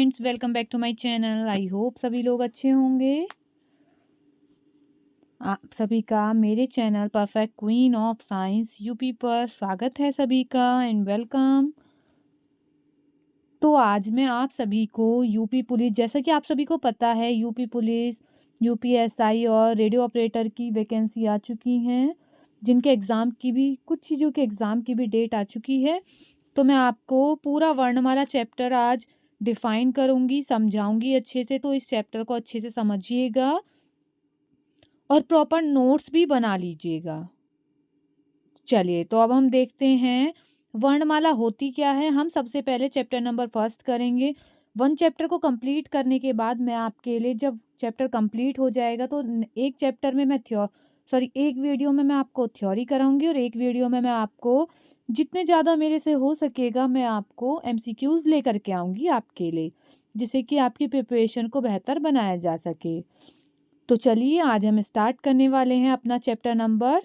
Friends, welcome back to my channel. I hope सभी लोग अच्छे होंगे। आप सभी का मेरे channel perfect queen of science UP पर स्वागत है सभी का एंड वेलकम। तो आज मैं आप सभी को यूपी पुलिस, जैसा कि आप सभी को पता है, यूपी पुलिस, यूपीएसआई और रेडियो ऑपरेटर की वैकेंसी आ चुकी हैं, जिनके एग्ज़ाम की भी कुछ चीज़ों के एग्ज़ाम की भी डेट आ चुकी है। तो मैं आपको पूरा वर्णमाला चैप्टर आज डिफाइन करूंगी, समझाऊंगी अच्छे से। तो इस चैप्टर को अच्छे से समझिएगा और प्रॉपर नोट्स भी बना लीजिएगा। चलिए, तो अब हम देखते हैं वर्णमाला होती क्या है। हम सबसे पहले चैप्टर नंबर फर्स्ट करेंगे। वन चैप्टर को कंप्लीट करने के बाद मैं आपके लिए, जब चैप्टर कंप्लीट हो जाएगा, तो एक चैप्टर में मैं एक वीडियो में मैं आपको थ्योरी कराऊंगी और एक वीडियो में मैं आपको जितने ज़्यादा मेरे से हो सकेगा मैं आपको एमसीक्यूज़ लेकर के आऊँगी आपके लिए, जिससे कि आपकी प्रिपरेशन को बेहतर बनाया जा सके। तो चलिए, आज हम स्टार्ट करने वाले हैं अपना चैप्टर नंबर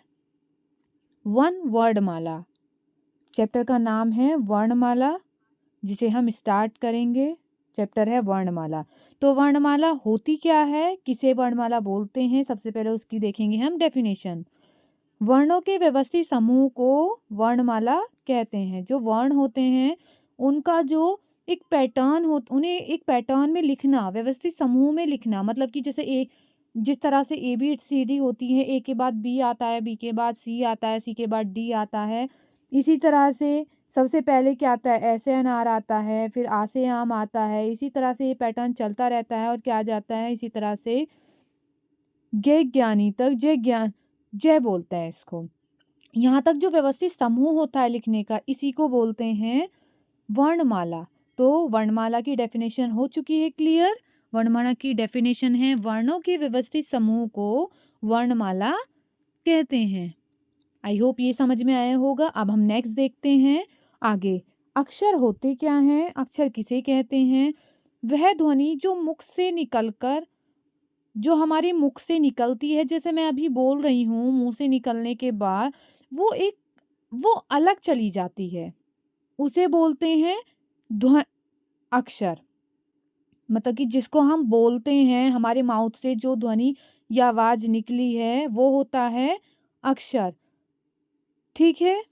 1 वर्णमाला। चैप्टर का नाम है वर्णमाला, जिसे हम स्टार्ट करेंगे। चैप्टर है वर्णमाला। तो वर्णमाला होती क्या है, किसे वर्णमाला बोलते हैं, सबसे पहले उसकी देखेंगे हम डेफिनेशन। वर्णों के व्यवस्थित समूह को वर्णमाला कहते हैं। जो वर्ण होते हैं उनका जो एक पैटर्न हो, उन्हें एक पैटर्न में लिखना, व्यवस्थित समूह में लिखना, मतलब कि जैसे ए, जिस तरह से ए बी सी डी होती है, ए के बाद बी आता है, बी के बाद सी आता है, सी के बाद डी आता है। इसी तरह से सबसे पहले क्या आता है, ऐसे अनार आता है, फिर आ से आम आता है। इसी तरह से ये पैटर्न चलता रहता है और क्या आ जाता है, इसी तरह से जय ज्ञानी तक, जय बोलते हैं इसको। यहाँ तक जो व्यवस्थित समूह होता है लिखने का, इसी को बोलते हैं वर्णमाला। तो वर्णमाला की डेफिनेशन हो चुकी है क्लियर। वर्णमाला की डेफिनेशन है, वर्णों के व्यवस्थित समूह को वर्णमाला कहते हैं। आई होप ये समझ में आया होगा। अब हम नेक्स्ट देखते हैं आगे। अक्षर होते क्या हैं, अक्षर किसे कहते हैं। वह ध्वनि जो मुख से निकलकर, जो हमारे मुख से निकलती है, जैसे मैं अभी बोल रही हूँ, मुंह से निकलने के बाद वो अलग चली जाती है, उसे बोलते हैं ध्वनि, अक्षर। मतलब कि जिसको हम बोलते हैं, हमारे माउथ से जो ध्वनि या आवाज निकली है, वो होता है अक्षर। ठीक है।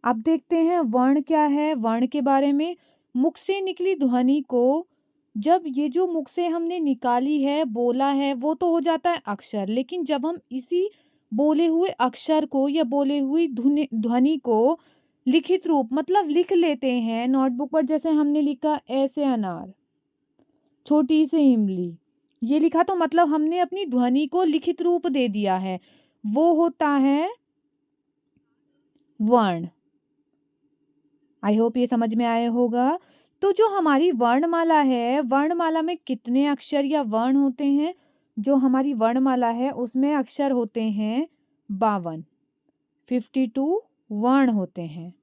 अब देखते हैं वर्ण क्या है। वर्ण के बारे में, मुख से निकली ध्वनि को जब ये जो मुख से हमने निकाली है, बोला है, वो तो हो जाता है अक्षर। लेकिन जब हम इसी बोले हुए अक्षर को या बोले हुई ध्वनि को लिखित रूप, मतलब लिख लेते हैं नोटबुक पर, जैसे हमने लिखा ऐसे अनार, छोटी सी इमली, ये लिखा, तो मतलब हमने अपनी ध्वनि को लिखित रूप दे दिया है, वो होता है वर्ण। आई होप ये समझ में आया होगा। तो जो हमारी वर्णमाला है, वर्णमाला में कितने अक्षर या वर्ण होते हैं। जो हमारी वर्णमाला है उसमें अक्षर होते हैं 52, 52 वर्ण होते हैं,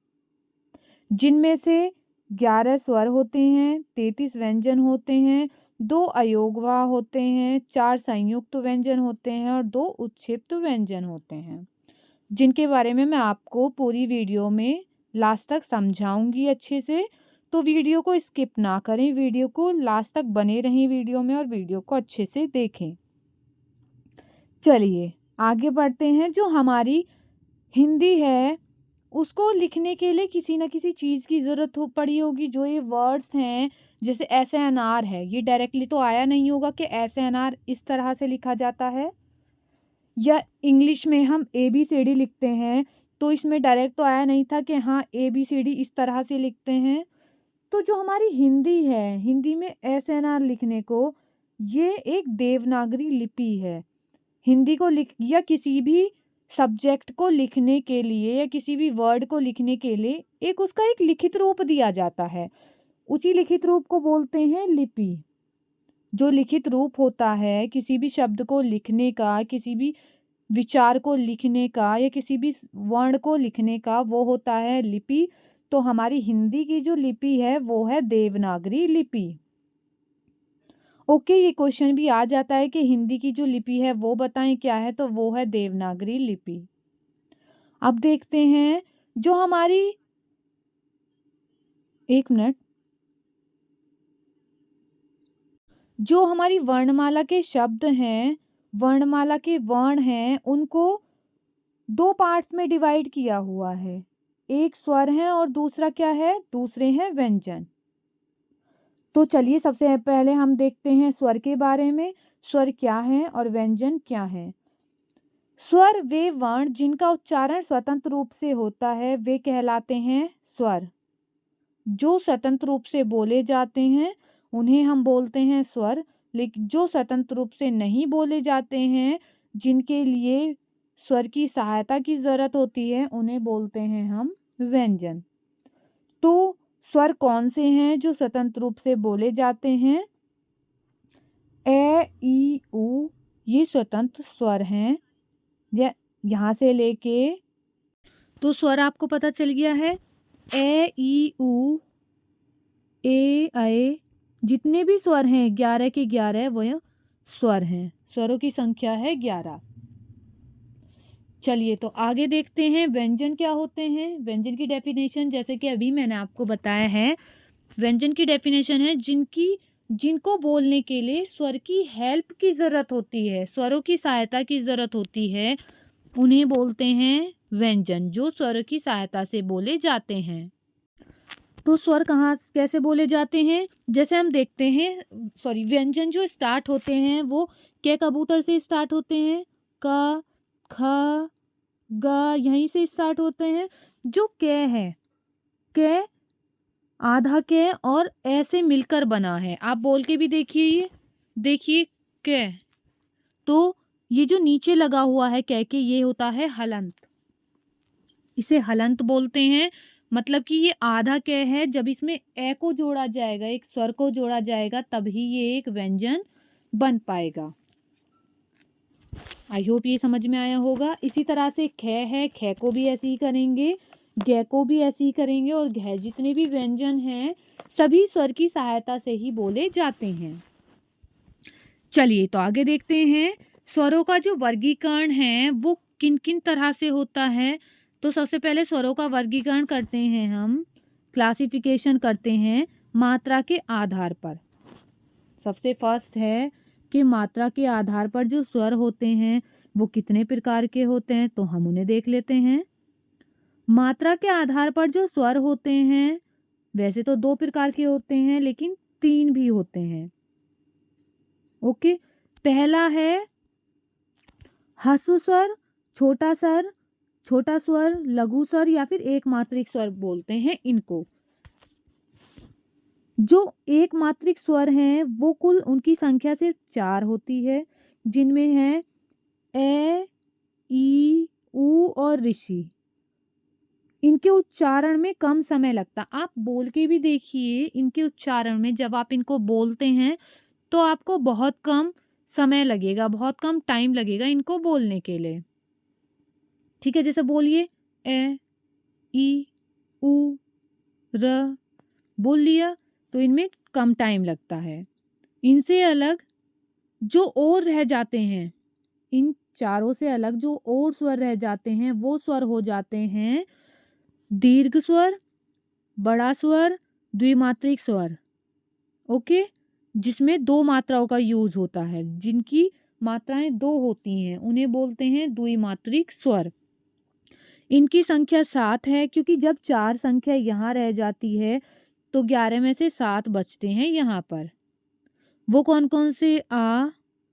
जिनमें से 11 स्वर होते हैं, 33 व्यंजन होते हैं, 2 अयोगवा होते हैं, 4 संयुक्त व्यंजन होते हैं और 2 उत्क्षिप्त व्यंजन होते हैं, जिनके बारे में मैं आपको पूरी वीडियो में लास्ट तक समझाऊंगी अच्छे से। तो वीडियो को स्किप ना करें, वीडियो को लास्ट तक बने रहें वीडियो में और वीडियो को अच्छे से देखें। चलिए आगे बढ़ते हैं। जो हमारी हिंदी है, उसको लिखने के लिए किसी न किसी चीज़ की ज़रूरत पड़ी होगी। जो ये वर्ड्स हैं, जैसे ऐसे अनार है, ये डायरेक्टली तो आया नहीं होगा कि ऐसे अनार इस तरह से लिखा जाता है। या इंग्लिश में हम ए बी सी डी लिखते हैं, तो इसमें डायरेक्ट तो आया नहीं था कि हाँ ए बी सी डी इस तरह से लिखते हैं। तो जो हमारी हिंदी है, हिंदी में एस एन आर लिखने को, ये एक देवनागरी लिपि है। हिंदी को लिख या किसी भी सब्जेक्ट को लिखने के लिए या किसी भी वर्ड को लिखने के लिए एक उसका एक लिखित रूप दिया जाता है। उसी लिखित रूप को बोलते हैं लिपि। जो लिखित रूप होता है किसी भी शब्द को लिखने का, किसी भी विचार को लिखने का या किसी भी वर्ण को लिखने का, वो होता है लिपि। तो हमारी हिंदी की जो लिपि है वो है देवनागरी लिपि। ओके, ये क्वेश्चन भी आ जाता है कि हिंदी की जो लिपि है वो बताएं क्या है, तो वो है देवनागरी लिपि। अब देखते हैं जो हमारी, एक मिनट, जो हमारी वर्णमाला के शब्द हैं, वर्णमाला के वर्ण हैं, उनको दो पार्ट्स में डिवाइड किया हुआ है। एक स्वर है और दूसरा क्या है, दूसरे हैं व्यंजन। तो चलिए सबसे पहले हम देखते हैं स्वर के बारे में। स्वर क्या है और व्यंजन क्या है। स्वर वे वर्ण जिनका उच्चारण स्वतंत्र रूप से होता है, वे कहलाते हैं स्वर। जो स्वतंत्र रूप से बोले जाते हैं उन्हें हम बोलते हैं स्वर, लेकिन जो स्वतंत्र रूप से नहीं बोले जाते हैं, जिनके लिए स्वर की सहायता की जरूरत होती है, उन्हें बोलते हैं हम व्यंजन। तो स्वर कौन से हैं जो स्वतंत्र रूप से बोले जाते हैं? ए ई उ, ये स्वतंत्र स्वर हैं। यहाँ से लेके, तो स्वर आपको पता चल गया है। ए ई उ ए ऐ, जितने भी स्वर हैं 11 के 11 वह स्वर हैं। स्वरों की संख्या है 11। चलिए तो आगे देखते हैं व्यंजन क्या होते हैं। व्यंजन की डेफिनेशन जैसे कि अभी मैंने आपको बताया है, व्यंजन की डेफिनेशन है जिनको बोलने के लिए स्वर की हेल्प की ज़रूरत होती है, स्वरों की सहायता की ज़रूरत होती है, उन्हें बोलते हैं व्यंजन, जो स्वर की सहायता से बोले जाते हैं। तो स्वर कहाँ कैसे बोले जाते हैं, जैसे हम देखते हैं, व्यंजन जो स्टार्ट होते हैं वो क कबूतर से स्टार्ट होते हैं। क, ख, ग यहीं से स्टार्ट होते हैं। जो क है, क आधा क और ऐसे मिलकर बना है। आप बोल के भी देखिए, ये देखिए क। तो ये जो नीचे लगा हुआ है क के, ये होता है हलंत। इसे हलंत बोलते हैं। मतलब कि ये आधा क है, जब इसमें ए को जोड़ा जाएगा, एक स्वर को जोड़ा जाएगा, तभी ये एक व्यंजन बन पाएगा। आई होप ये समझ में आया होगा। इसी तरह से ख है, ख को भी ऐसे ही करेंगे, ग को भी ऐसे ही करेंगे, और घ, जितने भी व्यंजन हैं सभी स्वर की सहायता से ही बोले जाते हैं। चलिए तो आगे देखते हैं स्वरों का जो वर्गीकरण है वो किन किन तरह से होता है। तो सबसे पहले स्वरों का वर्गीकरण करते हैं हम, क्लासिफिकेशन करते हैं मात्रा के आधार पर। सबसे फर्स्ट है कि मात्रा के आधार पर जो स्वर होते हैं वो कितने प्रकार के होते हैं, तो हम उन्हें देख लेते हैं। मात्रा के आधार पर जो स्वर होते हैं वैसे तो 2 प्रकार के होते हैं, लेकिन 3 भी होते हैं। ओके, पहला है ह्रस्व स्वर, छोटा स्वर, लघु स्वर या फिर एक मात्रिक स्वर बोलते हैं इनको। जो एक मात्रिक स्वर हैं वो कुल उनकी संख्या सिर्फ 4 होती है, जिनमें है ए, ई, उ और ऋषि। इनके उच्चारण में कम समय लगता। आप बोल के भी देखिए, इनके उच्चारण में जब आप इनको बोलते हैं तो आपको बहुत कम समय लगेगा, बहुत कम टाइम लगेगा इनको बोलने के लिए। ठीक है, जैसे बोलिए ए, ई, उ, र, बोल लिया तो इनमें कम टाइम लगता है। इनसे अलग जो और रह जाते हैं, इन चारों से अलग जो और स्वर रह जाते हैं वो स्वर हो जाते हैं दीर्घ स्वर, बड़ा स्वर, द्विमात्रिक स्वर। ओके, जिसमें 2 मात्राओं का यूज होता है, जिनकी मात्राएं 2 होती हैं उन्हें बोलते हैं द्विमात्रिक स्वर। इनकी संख्या 7 है, क्योंकि जब 4 संख्या यहाँ रह जाती है तो 11 में से 7 बचते हैं यहाँ पर। वो कौन कौन से? आ,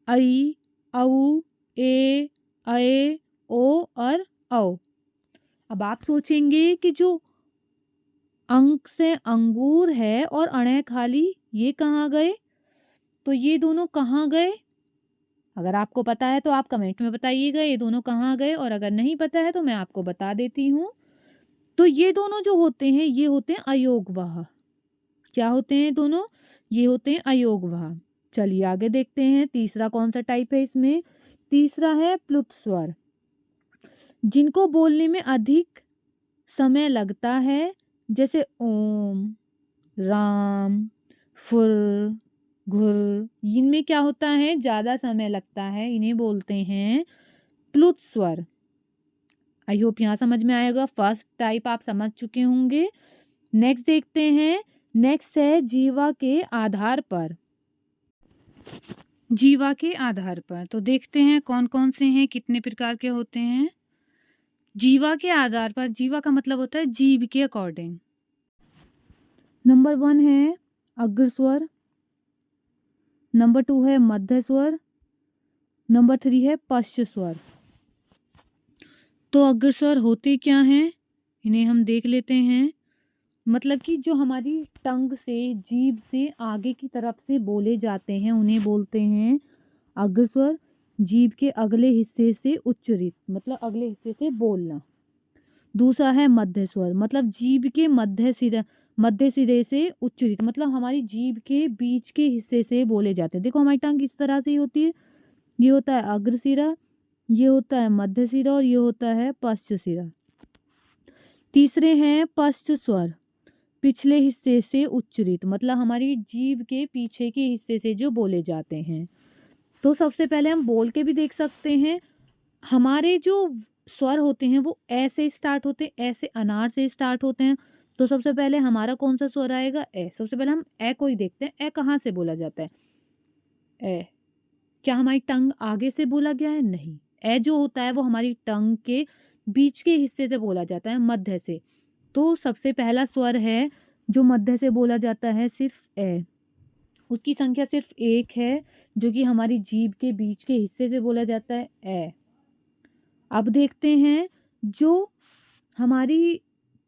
आई, औ, ए, ऐ, ओ और औ। अब आप सोचेंगे कि जो अंक से अंगूर है और अणय खाली, ये कहाँ गए? तो ये दोनों कहाँ गए? अगर आपको पता है तो आप कमेंट में बताइएगा ये दोनों कहाँ गए, और अगर नहीं पता है तो मैं आपको बता देती हूँ। तो ये दोनों जो होते हैं ये होते हैं अयोगवाह। क्या होते हैं दोनों? ये होते हैं अयोगवाह। चलिए आगे देखते हैं तीसरा कौन सा टाइप है इसमें। तीसरा है प्लुत स्वर, जिनको बोलने में अधिक समय लगता है, जैसे ओम, राम, फुर, घुर। इनमें क्या होता है? ज़्यादा समय लगता है, इन्हें बोलते हैं प्लुत स्वर। आई होप यहाँ समझ में आएगा। फर्स्ट टाइप आप समझ चुके होंगे। नेक्स्ट देखते हैं। नेक्स्ट है जीवा के आधार पर। जीवा के आधार पर। तो देखते हैं कौन कौन से हैं, कितने प्रकार के होते हैं। जीवा के आधार पर, जीवा का मतलब होता है जीव के अकॉर्डिंग। नंबर 1 है अग्र स्वर, नंबर 2 है मध्य स्वर, नंबर 3 है पश्च स्वर। तो अग्र स्वर होते क्या हैं, इन्हें हम देख लेते हैं। मतलब कि जो हमारी टंग से, जीभ से आगे की तरफ से बोले जाते हैं उन्हें बोलते हैं अग्र स्वर। जीभ के अगले हिस्से से उच्चरित, मतलब अगले हिस्से से बोलना। दूसरा है मध्य स्वर, मतलब जीभ के मध्य सिरे से उच्चरित, मतलब हमारी जीभ के बीच के हिस्से से बोले जाते हैं। देखो हमारी टंग इस तरह से ही होती है, ये होता है अग्र सिरा, ये होता है मध्य सिरा और ये होता है पश्च सिरा। तीसरे हैं पश्च स्वर, पिछले हिस्से से उच्चरित, मतलब हमारी जीभ के पीछे के हिस्से से जो बोले जाते हैं। तो सबसे पहले हम बोल के भी देख सकते हैं। हमारे जो स्वर होते हैं वो ऐसे स्टार्ट होते हैं, ऐसे अनार से स्टार्ट होते हैं। तो सबसे पहले हमारा कौन सा स्वर आएगा, ए। सबसे पहले हम ए को ही देखते हैं, ए कहाँ से बोला जाता है, ए। क्या हमारी टंग आगे से बोला गया है, नहीं। ए जो होता है वो हमारी टंग के बीच के हिस्से से बोला जाता है, मध्य से। तो सबसे पहला स्वर है जो मध्य से बोला जाता है सिर्फ ए, उसकी संख्या सिर्फ एक है, जो कि हमारी जीभ के बीच के हिस्से से बोला जाता है, ए। अब देखते हैं जो हमारी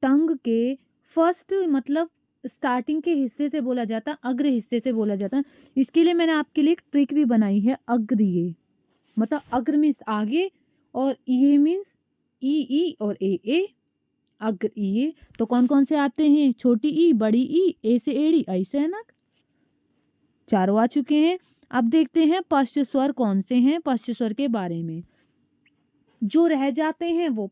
टंग के फर्स्ट, मतलब स्टार्टिंग के हिस्से से बोला जाता है, अग्र हिस्से से बोला जाता है। इसके लिए मैंने आपके लिए एक ट्रिक भी बनाई है, अग्रिय। मतलब अग्र मीन्स आगे और ये मीन्स ई और ए, अग्र ये। तो कौन कौन से आते हैं, छोटी ई, बड़ी ई, ए से एड़ी, आई से ऐनक, चारों आ चुके हैं। अब देखते हैं पश्च स्वर कौन से हैं, पश्च स्वर के बारे में। जो रह जाते हैं वो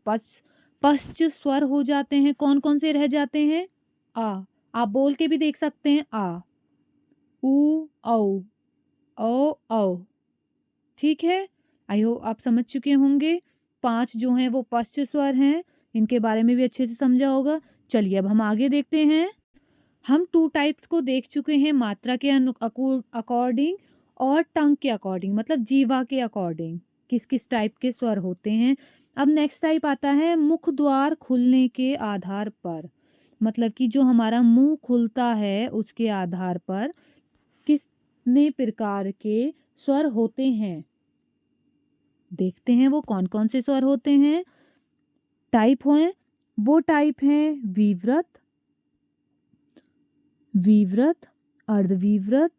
पश्च स्वर हो जाते हैं। कौन कौन से रह जाते हैं, आ, आप बोल के भी देख सकते हैं, आ, उ, औ, औ। ठीक है, आई होप आप समझ चुके होंगे। 5 जो हैं वो पश्च स्वर हैं, इनके बारे में भी अच्छे से समझा होगा। चलिए अब हम आगे देखते हैं। हम 2 टाइप्स को देख चुके हैं, मात्रा के अकॉर्डिंग और टंग के अकॉर्डिंग, मतलब जीवा के अकॉर्डिंग किस किस टाइप के स्वर होते हैं। अब नेक्स्ट टाइप आता है मुख द्वार खुलने के आधार पर, मतलब कि जो हमारा मुंह खुलता है उसके आधार पर कितने प्रकार के स्वर होते हैं। देखते हैं वो कौन कौन से स्वर होते हैं, टाइप हैं। वो टाइप हैं विव्रत, विव्रत, अर्धविव्रत,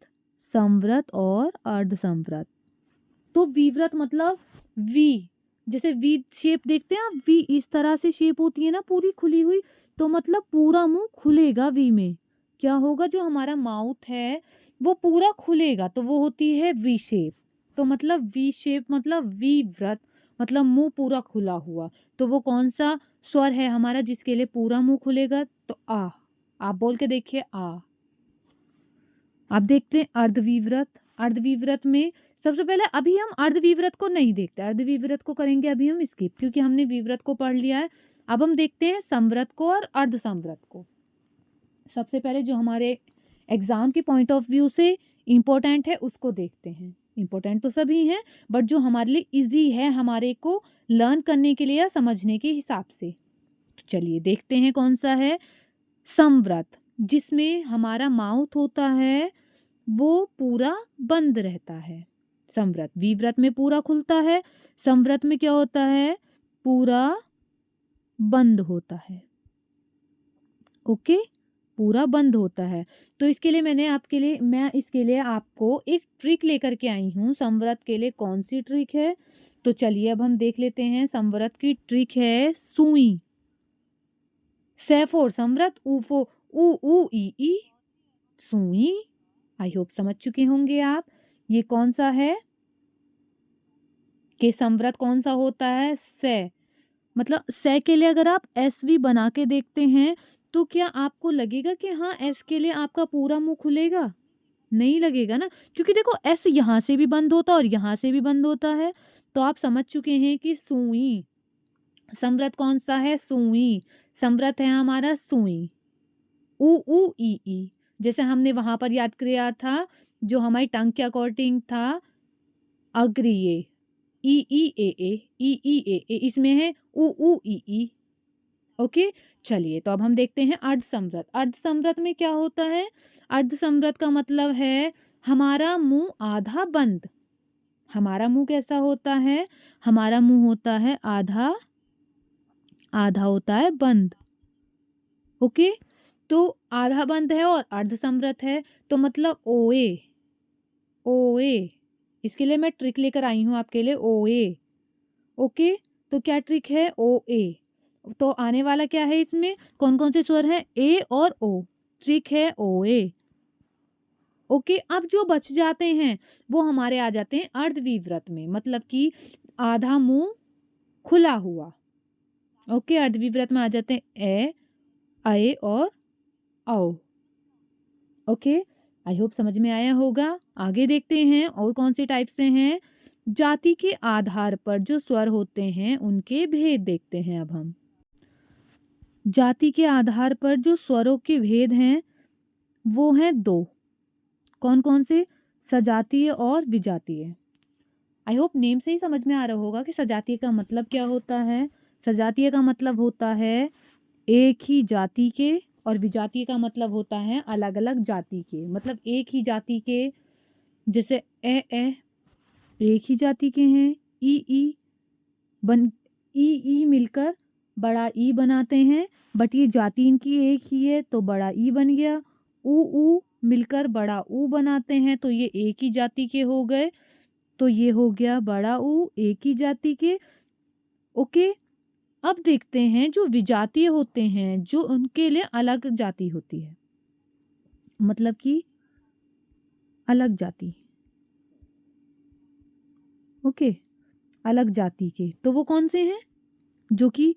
संव्रत और अर्धसंव्रत। तो विव्रत मतलब वी, जैसे वी शेप देखते हैं आप, वी इस तरह से शेप होती है ना, पूरी खुली हुई। तो मतलब पूरा मुंह खुलेगा वी में, क्या होगा, जो हमारा माउथ है वो पूरा खुलेगा, तो वो होती है वी शेप। तो मतलब वी शेप मतलब विव्रत, मतलब मुंह पूरा खुला हुआ। तो वो कौन सा स्वर है हमारा जिसके लिए पूरा मुंह खुलेगा, तो आ। आप बोल के देखिए, आ। अब देखते हैं अर्धविव्रत। अर्धविव्रत में सबसे पहले अभी हम अर्धविव्रत को नहीं देखते, अर्धविव्रत को करेंगे अभी हम स्किप, क्योंकि हमने विव्रत को पढ़ लिया है। अब हम देखते हैं संव्रत को और अर्धसंव्रत को। सबसे पहले जो हमारे एग्जाम के पॉइंट ऑफ व्यू से इम्पोर्टेंट है उसको देखते हैं। इम्पोर्टेंट तो सभी हैं, बट जो हमारे लिए इजी है हमारे को लर्न करने के लिए या समझने के हिसाब से। तो चलिए देखते हैं कौन सा है संव्रत, जिसमें हमारा माउथ होता है वो पूरा बंद रहता है। संव्रत, विव्रत में पूरा खुलता है, संव्रत में क्या होता है, पूरा बंद होता है। ओके, पूरा बंद होता है। तो इसके लिए मैं इसके लिए आपको एक ट्रिक लेकर के आई हूँ। संव्रत के लिए कौन सी ट्रिक है, तो चलिए अब हम देख लेते हैं। संव्रत की ट्रिक है सुई, सैफोर संव्रत, ऊफो ऊ ई, सुई। आई होप समझ चुके होंगे आप। ये कौन सा है कि संव्रत कौन सा होता है, से। मतलब से के लिए अगर आप एस वी बना के देखते हैं तो क्या आपको लगेगा कि हाँ एस के लिए आपका पूरा मुंह खुलेगा, नहीं लगेगा ना, क्योंकि देखो एस यहाँ से भी बंद होता है और यहाँ से भी बंद होता है। तो आप समझ चुके हैं कि सुई, संव्रत कौन सा है, सुई। संव्रत है हमारा सुई। ऊ ई, जैसे हमने वहां पर याद किया था जो हमारी टंग के अकॉर्डिंग था अग्रिय, ई ई ए, इसमें है उ उ ई। ओके, चलिए तो अब हम देखते हैं अर्धसंवृत। अर्धसंवृत में क्या होता है? अर्धसंवृत का मतलब है हमारा मुंह आधा बंद। हमारा मुंह कैसा होता है? हमारा मुंह होता है आधा, आधा होता है बंद। ओके, तो आधा बंद है और अर्धसंवृत है, तो मतलब ओए, ओए। इसके लिए मैं ट्रिक लेकर आई हूं आपके लिए, ओए। ओके, तो क्या ट्रिक है? ओ ए। तो आने वाला क्या है इसमें? कौन कौन से स्वर हैं? ए और ओ। ट्रिक है ओ ए। ओके, अब जो बच जाते हैं वो हमारे आ जाते हैं अर्धविव्रत में, मतलब कि आधा मुंह खुला हुआ। ओके, अर्धविव्रत में आ जाते हैं ए, अए और औ। ओके, आई होप समझ में आया होगा। आगे देखते हैं और कौन से टाइप से हैं। जाति के आधार पर जो स्वर होते हैं उनके भेद देखते हैं अब हम। जाति के आधार पर जो स्वरों के भेद हैं वो हैं दो। कौन कौन से? सजातीय और विजातीय। आई होप नेम से ही समझ में आ रहा होगा कि सजातीय का मतलब क्या होता है। सजातीय का मतलब होता है एक ही जाति के, और विजातीय का मतलब होता है अलग अलग जाति के। मतलब एक ही जाति के, जैसे ए एक ही जाति के हैं। ई बन ई मिलकर बड़ा ई बनाते हैं, बट ये जाति इनकी एक ही है तो बड़ा ई बन गया। ऊ मिलकर बड़ा ऊ बनाते हैं तो ये एक ही जाति के हो गए, तो ये हो गया बड़ा ऊ, एक ही जाति के। ओके, अब देखते हैं जो विजातीय होते हैं, जो उनके लिए अलग जाति होती है, मतलब कि अलग जाति। ओके, अलग जाति के, तो वो कौन से हैं? जो कि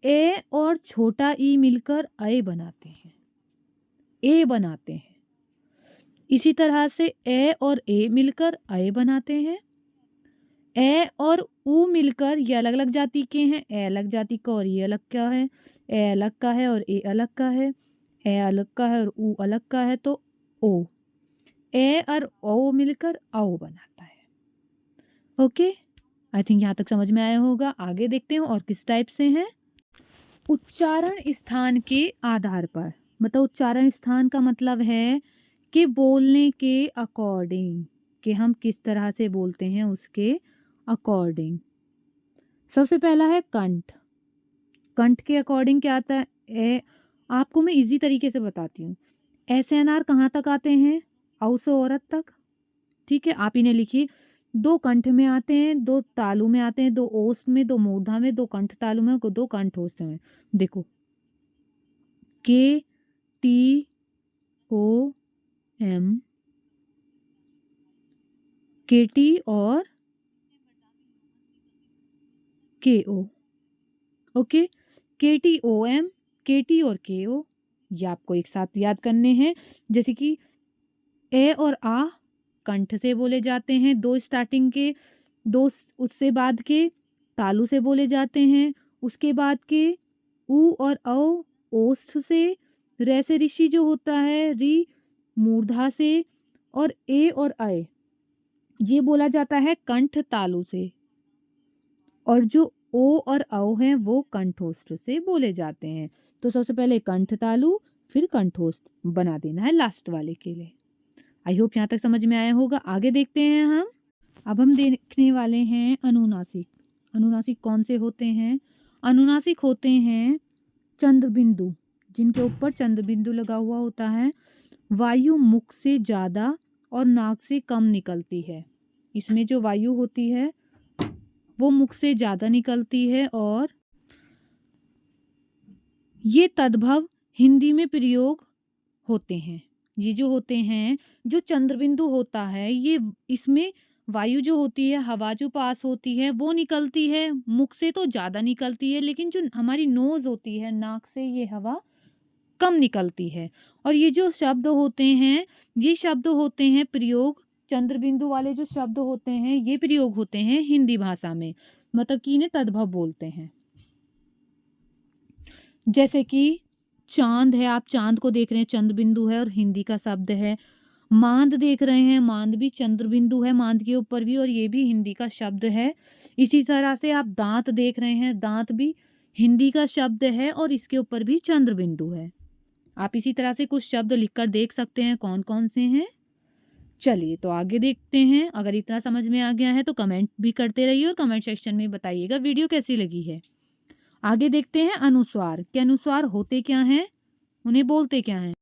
ए और छोटा ई मिलकर अय बनाते हैं, ए बनाते हैं। इसी तरह से ए और ए मिलकर अय बनाते हैं। ए और ऊ मिलकर ये अलग अलग जाति के हैं। ए अलग जाति का और ये अलग का है। ए अलग का है और ए अलग का है। ए अलग का है और ऊ अलग का है, तो ओ। ए और ओ मिलकर औ बनाता है। ओके, आई थिंक यहाँ तक समझ में आया होगा। आगे देखते हैं और किस टाइप से हैं। उच्चारण स्थान के आधार पर, मतलब उच्चारण स्थान का मतलब है कि बोलने के अकॉर्डिंग, कि हम किस तरह से बोलते हैं उसके अकॉर्डिंग। सबसे पहला है कंठ। कंठ के अकॉर्डिंग क्या आता है? आपको मैं इजी तरीके से बताती हूँ। SNR कहाँ तक आते हैं? औ से औरत तक। ठीक है, आप इन्हें लिखिए। दो कंठ में आते हैं, दो तालु में आते हैं, दो ओष्ठ में, दो मूर्धा में, दो कंठ तालु में, दो कंठ ओष्ठ में। देखो, के टी ओ एम, के टी और के ओ। ओके, के टी ओ एम, के टी और के ओ, ये आपको एक साथ याद करने हैं। जैसे कि ए और आ कंठ से बोले जाते हैं, दो स्टार्टिंग के, दो उससे बाद के तालु से बोले जाते हैं। उसके बाद के ऊ और औ ओष्ठ से, रे से ऋषि जो होता है, री मूर्धा से, और ए और अय ये बोला जाता है कंठ तालु से, और जो ओ और औ हैं वो कंठोष्ठ से बोले जाते हैं। तो सबसे पहले कंठ तालु, फिर कंठोष्ठ बना देना है लास्ट वाले के लिए। आई होप यहाँ तक समझ में आया होगा। आगे देखते हैं हम। अब हम देखने वाले हैं अनुनासिक। अनुनासिक कौन से होते हैं? अनुनासिक होते हैं चंद्र बिंदु, जिनके ऊपर चंद्र बिंदु लगा हुआ होता है। वायु मुख से ज़्यादा और नाक से कम निकलती है। इसमें जो वायु होती है वो मुख से ज़्यादा निकलती है, और ये तद्भव हिंदी में प्रयोग होते हैं। ये जो होते हैं, जो चंद्रबिंदु होता है, ये इसमें वायु जो होती है, हवा जो पास होती है वो निकलती है, मुख से तो ज़्यादा निकलती है, लेकिन जो हमारी नोज होती है, नाक से ये हवा कम निकलती है। और ये जो शब्द होते हैं, ये शब्द होते हैं प्रयोग, चंद्रबिंदु वाले जो शब्द होते हैं ये प्रयोग होते हैं हिंदी भाषा में, मतलब कि इन्हें तद्भव बोलते हैं। जैसे कि चांद है, आप चांद को देख रहे हैं, चंद्र बिंदु है और हिंदी का शब्द है। मांद देख रहे हैं, मांद भी चंद्र बिंदु है मांद के ऊपर भी, और ये भी हिंदी का शब्द है। इसी तरह से आप दांत देख रहे हैं, दांत भी हिंदी का शब्द है और इसके ऊपर भी चंद्र बिंदु है। आप इसी तरह से कुछ शब्द लिखकर देख सकते हैं कौन कौन से हैं। चलिए तो आगे देखते हैं। अगर इतना समझ में आ गया है तो कमेंट भी करते रहिए और कमेंट सेक्शन में बताइएगा वीडियो कैसी लगी है। आगे देखते हैं अनुस्वार के अनुस्वार होते क्या हैं, उन्हें बोलते क्या हैं।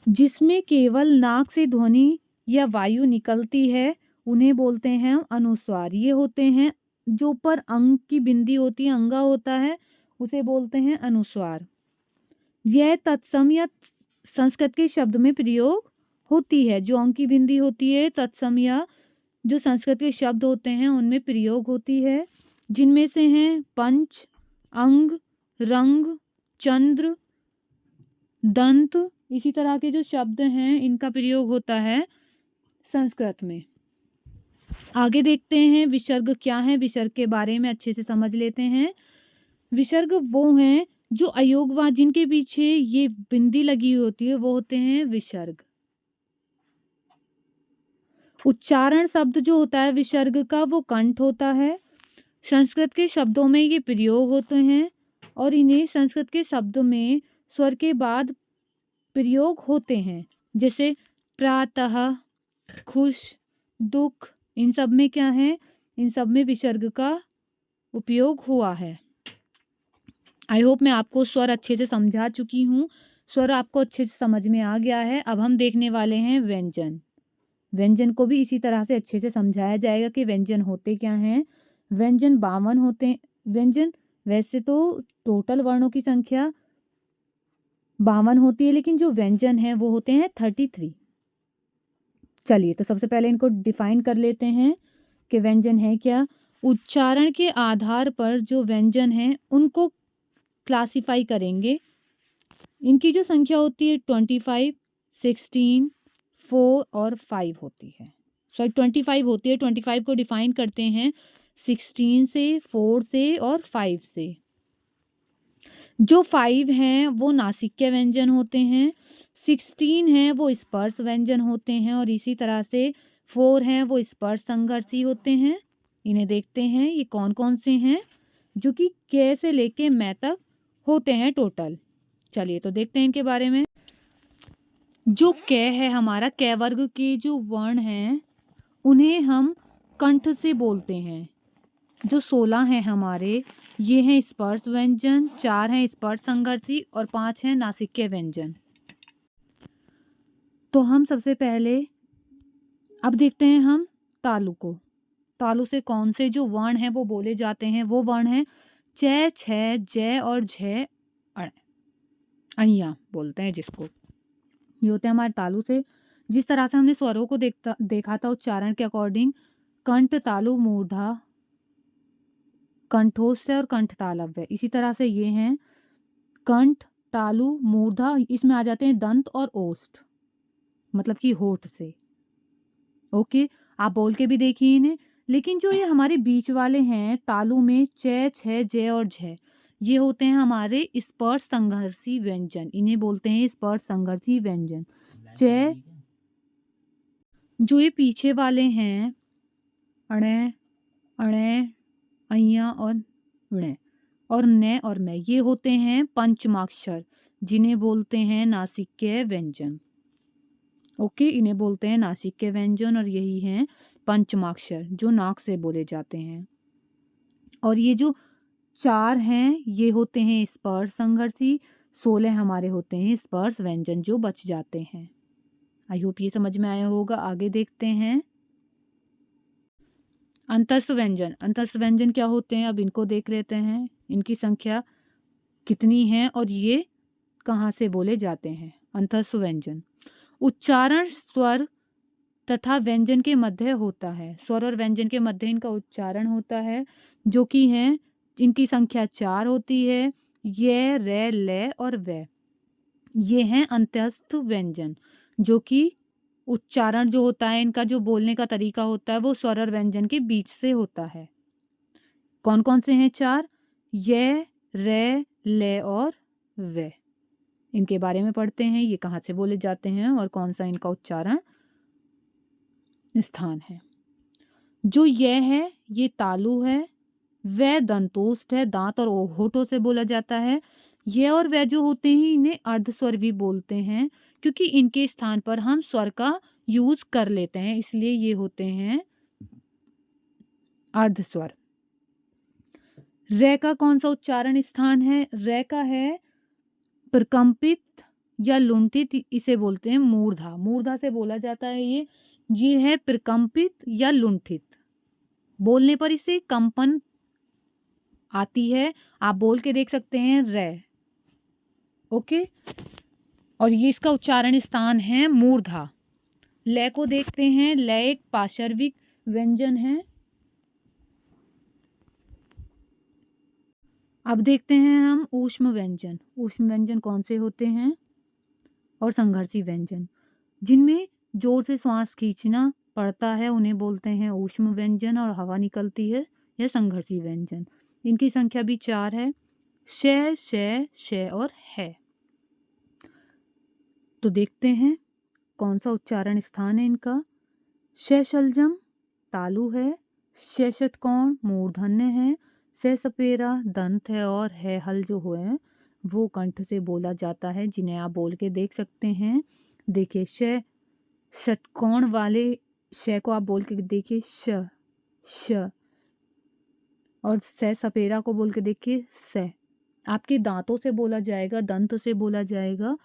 जिसमें केवल नाक से ध्वनि या वायु निकलती है उन्हें बोलते हैं अनुस्वार। ये होते हैं जो ऊपर अंग की बिंदी होती है, अंगा होता है, उसे बोलते हैं अनुस्वार। यह तत्सम या संस्कृत के शब्द में प्रयोग होती है। जो अंग की बिंदी होती है तत्सम या जो संस्कृत के शब्द होते हैं उनमें प्रयोग होती है, जिनमें से हैं पंच, अंग, रंग, चंद्र, दंत। इसी तरह के जो शब्द हैं इनका प्रयोग होता है संस्कृत में। आगे देखते हैं विसर्ग क्या है, विसर्ग के बारे में अच्छे से समझ लेते हैं। विसर्ग वो हैं जो अयोगवाद जिनके पीछे ये बिंदी लगी होती है वो होते हैं विसर्ग। उच्चारण शब्द जो होता है विसर्ग का वो कंठ होता है। संस्कृत के शब्दों में ये प्रयोग होते हैं और इन्हें संस्कृत के शब्दों में स्वर के बाद प्रयोग होते हैं, जैसे प्रातः, खुश, दुख। इन सब में क्या है, इन सब में विसर्ग का उपयोग हुआ है। आई होप मैं आपको स्वर अच्छे से समझा चुकी हूँ, स्वर आपको अच्छे से समझ में आ गया है। अब हम देखने वाले हैं व्यंजन। व्यंजन को भी इसी तरह से अच्छे से समझाया जाएगा कि व्यंजन होते क्या हैं। व्यंजन 52 होते हैं। व्यंजन वैसे तो टोटल वर्णों की संख्या 52 होती है, लेकिन जो व्यंजन है वो होते हैं 33। चलिए तो सबसे पहले इनको डिफाइन कर लेते हैं कि व्यंजन है क्या। उच्चारण के आधार पर जो व्यंजन है उनको क्लासिफाई करेंगे। इनकी जो संख्या होती है 25, 16, 4 और 5 होती है। सॉरी 25 होती है। 25 को डिफाइन करते हैं 16 से, 4 से और 5 से। जो 5 हैं वो नासिक्य व्यंजन होते हैं, 16 हैं वो स्पर्श व्यंजन होते हैं और इसी तरह से 4 हैं वो स्पर्श संघर्षी होते हैं। इन्हें देखते हैं ये कौन कौन से हैं जो कि क से लेके मैं तक होते हैं टोटल। चलिए तो देखते हैं इनके बारे में। जो क है हमारा, क वर्ग के जो वर्ण हैं उन्हें हम कंठ से बोलते हैं। जो 16 हैं हमारे, ये हैं स्पर्श व्यंजन, 4 हैं स्पर्श संघर्षी और 5 हैं नासिक्य व्यंजन। तो हम सबसे पहले अब देखते हैं हम तालु को। तालु से कौन से जो वर्ण हैं वो बोले जाते हैं, वो वर्ण हैं च, छ, ज और झ, अण, अइया बोलते हैं जिसको। ये होते हैं हमारे तालु से। जिस तरह से हमने स्वरों को देखा था उच्चारण के अकॉर्डिंग, कंठ, तालु, मूर्धा, कंठोत्स्य और कंठ तालव्य। इसी तरह से ये हैं कंठ, तालु, मूर्धा, इसमें आ जाते हैं दंत और ओष्ठ, मतलब कि होठ से। ओके, आप बोल के भी देखिए इन्हें। लेकिन जो ये हमारे बीच वाले हैं तालु में च, छ, ज और झ, ये होते हैं हमारे स्पर्श संघर्षी व्यंजन। इन्हें बोलते हैं स्पर्श संघर्षी व्यंजन। च, जो ये पीछे वाले हैं अणे, अणे, अइया और ण और न और मैं, ये होते हैं पंचमाक्षर, जिन्हें बोलते हैं नासिक्य व्यंजन। ओके, इन्हें बोलते हैं नासिक्य व्यंजन और यही हैं पंचमाक्षर जो नाक से बोले जाते हैं। और ये जो 4 हैं ये होते हैं स्पर्श संघर्षी, 16 हमारे होते हैं स्पर्श व्यंजन जो बच जाते हैं। आई होप ये समझ में आया होगा। आगे देखते हैं अंतस्थ व्यंजन। अंतस्थ व्यंजन क्या होते हैं अब इनको देख लेते हैं, इनकी संख्या कितनी है और ये कहाँ से बोले जाते हैं। अंतस्थ व्यंजन उच्चारण स्वर तथा व्यंजन के मध्य होता है। स्वर और व्यंजन के मध्य इनका उच्चारण होता है, जो कि है इनकी संख्या 4 होती है। ये, रे, ले और वे, ये हैं अंतस्थ व्यंजन, जो कि उच्चारण जो होता है इनका, जो बोलने का तरीका होता है वो स्वर और व्यंजन के बीच से होता है। कौन कौन से हैं 4? ये, रे, ले और वे। इनके बारे में पढ़ते हैं, ये कहाँ से बोले जाते हैं और कौन सा इनका उच्चारण स्थान है। जो यह है ये तालु है, वह दंतोष्ठ है, दांत और होठों से बोला जाता है। ये और वह जो होते हैं इन्हें अर्धस्वर भी बोलते हैं, क्योंकि इनके स्थान पर हम स्वर का यूज कर लेते हैं, इसलिए ये होते हैं अर्धस्वर। रे का कौन सा उच्चारण स्थान है? रे का है प्रकंपित या लुंठित, इसे बोलते हैं मूर्धा। मूर्धा से बोला जाता है ये है प्रकंपित या लुंठित। बोलने पर इसे कंपन आती है, आप बोल के देख सकते हैं रे। ओके, और ये इसका उच्चारण स्थान है मूर्धा। लय को देखते हैं। लय एक पार्श्विक व्यंजन है। अब देखते हैं हम ऊष्म व्यंजन। ऊष्म व्यंजन कौन से होते हैं? और संघर्षी व्यंजन जिनमें जोर से श्वास खींचना पड़ता है उन्हें बोलते हैं ऊष्म व्यंजन, और हवा निकलती है यह संघर्षी व्यंजन। इनकी संख्या भी 4 है, श, श, श और है। तो देखते हैं कौन सा उच्चारण स्थान है इनका। श शलजम तालु है, श षटकोण मूर्धन्य है, स सपेरा दंत है, और है हल जो है वो कंठ से बोला जाता है, जिन्हें आप बोल के देख सकते हैं। देखिए श षटकोण वाले श को आप बोल के देखिए श, और स सपेरा को बोल के देखिए स। आपके दांतों से बोला जाएगा, दंत से बोला जाएगा।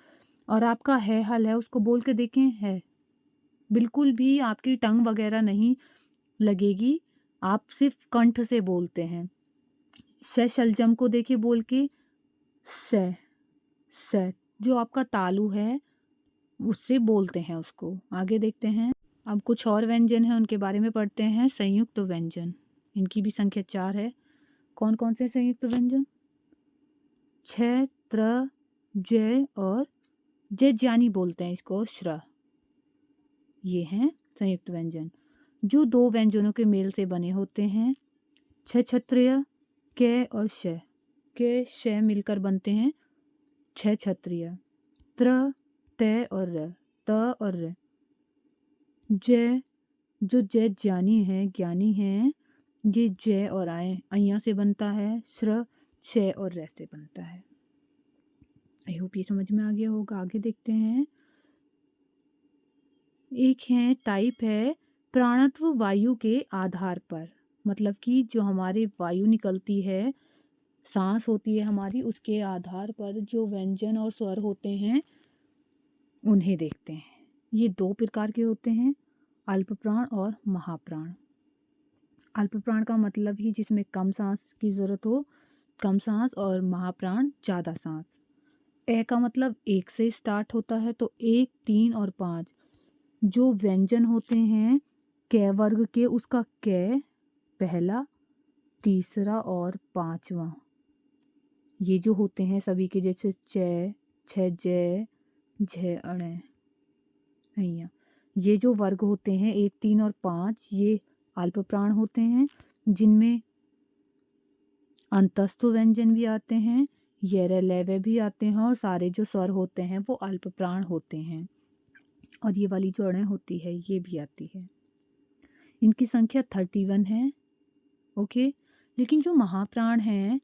और आपका है हल है उसको बोल के देखें है। बिल्कुल भी आपकी टंग वगैरह नहीं लगेगी, आप सिर्फ कंठ से बोलते हैं। श शलजम को देखिए बोल के स, जो आपका तालु है उससे बोलते हैं उसको। आगे देखते हैं। अब कुछ और व्यंजन हैं उनके बारे में पढ़ते हैं। संयुक्त व्यंजन, इनकी भी संख्या 4 है। कौन कौन से संयुक्त व्यंजन? छ, त्र, जय और जय ज्ञानी बोलते हैं इसको, श्र। ये हैं संयुक्त व्यंजन जो 2 व्यंजनों के मेल से बने होते हैं। छ क्षत्रिय, क और श, के श मिलकर बनते हैं छ क्षत्रिय। त्र, त और र, त और र। जय, जो जय ज्ञानी है, ज्ञानी है, ये जय और आय अय्या से बनता है। श्र, छ और र से बनता है। आई होप ये समझ में आ गया होगा। आगे देखते हैं। एक है टाइप है प्राणत्व वायु के आधार पर, मतलब कि जो हमारी वायु निकलती है, सांस होती है हमारी, उसके आधार पर जो व्यंजन और स्वर होते हैं उन्हें देखते हैं। ये 2 प्रकार के होते हैं, अल्प प्राण और महाप्राण। अल्प प्राण का मतलब ही जिसमें कम सांस की जरूरत हो, कम सांस, और महाप्राण ज़्यादा सांस। ए का मतलब 1 से स्टार्ट होता है, तो 1, 3 और 5 जो व्यंजन होते हैं क वर्ग के, उसका क पहला, तीसरा और 5वां, ये जो होते हैं सभी के, जैसे च, छ, जय, झ, अण, अय्या, ये जो वर्ग होते हैं 1, 3 और 5, ये अल्प प्राण होते हैं, जिनमें अंतस्थ व्यंजन भी आते हैं, यर लय भी आते हैं, और सारे जो स्वर होते हैं वो अल्प प्राण होते हैं। और ये वाली जो अणें होती है ये भी आती है। इनकी संख्या 31 है। ओके, लेकिन जो महाप्राण हैं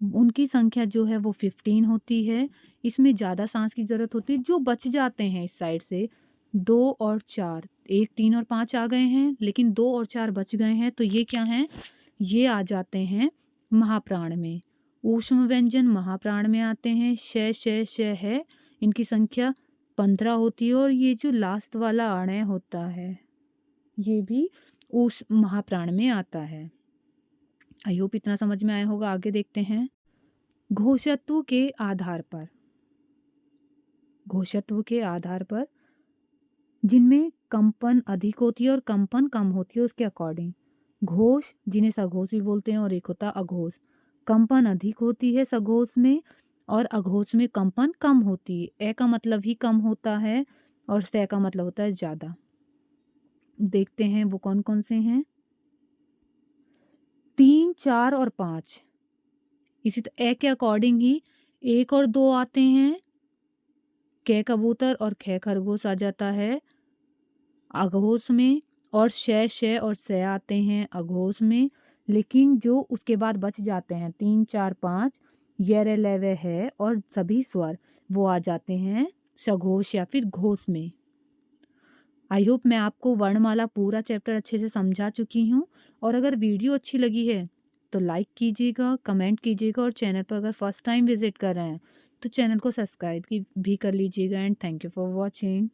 उनकी संख्या जो है वो 15 होती है। इसमें ज़्यादा सांस की ज़रूरत होती है। जो बच जाते हैं इस साइड से 2 और 4, 1, 3 और 5 आ गए हैं, लेकिन 2 और 4 बच गए हैं, तो ये क्या हैं? ये आ जाते हैं महाप्राण में। ऊष्म व्यंजन महाप्राण में आते हैं। श, श, श है, इनकी संख्या 15 होती है। और ये जो लास्ट वाला अणय होता है ये भी उस महाप्राण में आता है। आई होप इतना समझ में आया होगा। आगे देखते हैं। घोषत्व के आधार पर, घोषत्व के आधार पर जिनमें कंपन अधिक होती है और कंपन कम होती है, उसके अकॉर्डिंग घोष, जिन्हें सघोष भी बोलते हैं, और एक होता अघोष। कंपन अधिक होती है सघोष में, और अघोष में कंपन कम होती है। ए का मतलब ही कम होता है, और स का मतलब होता है ज़्यादा। देखते हैं वो कौन कौन से हैं। 3, 4 और 5 इसी ए के अकॉर्डिंग ही 1 और 2 आते हैं। क कबूतर और ख खरगोश आ जाता है। अघोष में, और श और स आते हैं अघोष में, लेकिन जो उसके बाद बच जाते हैं 3, 4, 5 य, र, ल, व है और सभी स्वर वो आ जाते हैं सघोष या फिर घोष में। आई होप मैं आपको वर्णमाला पूरा चैप्टर अच्छे से समझा चुकी हूँ। और अगर वीडियो अच्छी लगी है तो लाइक कीजिएगा, कमेंट कीजिएगा, और चैनल पर अगर फर्स्ट टाइम विजिट कर रहे हैं तो चैनल को सब्सक्राइब भी कर लीजिएगा। And thank you for watching.